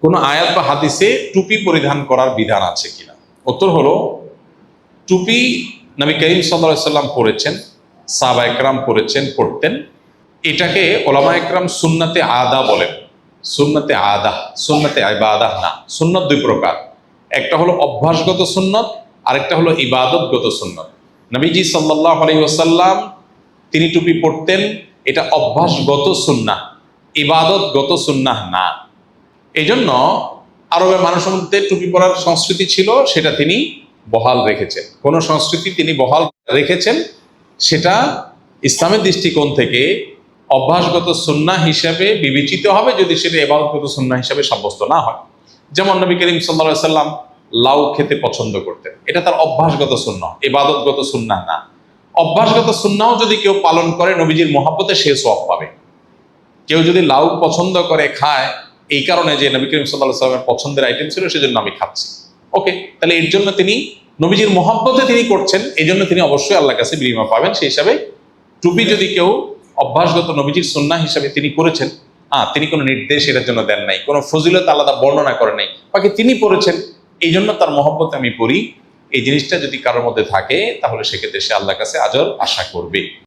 কোন আয়াত বা হাদিসে টুপি পরিধান করার বিধান আছে কিনা? উত্তর হলো, টুপি নবী করিম সাল্লাল্লাহু আলাইহি সাল্লাম পরেছেন, সাহাবা একরাম পড়তেন। এটাকে ওলামা একরাম সুন্নাতে আদা বলেন। সুন্নাতে আদা, সুন্নাতে ইবাদাহ না। সুন্নত দুই প্রকার, একটা হলো অভ্যাসগত সুন্নত, আরেকটা হলো ইবাদতগত সুন্নত। নবীজি সাল্লাল্লাহু আলাইহি ওয়াসাল্লাম তিনি টুপি পরতেন, এটা অভ্যাসগত সুন্নাহ, ইবাদতগত সুন্নাহ না। এই জন্য আরবের মানুষের মধ্যে টুপি পরার সংস্কৃতি ছিল, সেটা তিনি বহাল রেখেছেন। কোন সংস্কৃতি তিনি বহাল রেখেছেন, সেটা ইসলামের দৃষ্টিকোণ থেকে অভ্যাসগত সুন্নাহ হিসাবে বিবেচিত হবে, যদি সেটা ইবাদতগত সুন্নাহ হিসাবে সাব্যস্ত না হয়। যেমন নবী করিম সাল্লাল্লাহু আলাইহি সাল্লাম লাউ খেতে পছন্দ করতেন, এটা তার অভ্যাসগত সুন্নাহ, ইবাদতগত সুন্নাহ না। অভ্যাসগত সুন্নাহ যদি কেউ পালন করে, নবীজির মহব্বতে সে সওয়াব পাবে। কেউ যদি লাউ পছন্দ করে খায় এই কারণে যে নবী করিম সাল্লাল্লাহু আলাইহি সাল্লামের পছন্দের আইটেম ছিল, সেজন্য আমি খাচ্ছি, ওকে, তাহলে এর জন্য তিনি নবীজির মহব্বতে তিনি করছেন, এই জন্য তিনি অবশ্যই আল্লাহর কাছে বিনিময় পাবেন। সেই হিসাবে টুপি যদি কেউ অভ্যাসগত নবীজির সুন্নাহ হিসাবে তিনি করেছেন, তিনি কোনো নির্দেশ এটার জন্য দেন নাই, কোনো ফজিলত আলাদা বর্ণনা করেন নাই, বাকি তিনি পড়েছেন, এই জন্য তার মহব্বতে আমি পড়ি, এই জিনিসটা যদি কারোর মধ্যে থাকে, তাহলে সেক্ষেত্রে সে আল্লাহর কাছে আজর আশা করবে।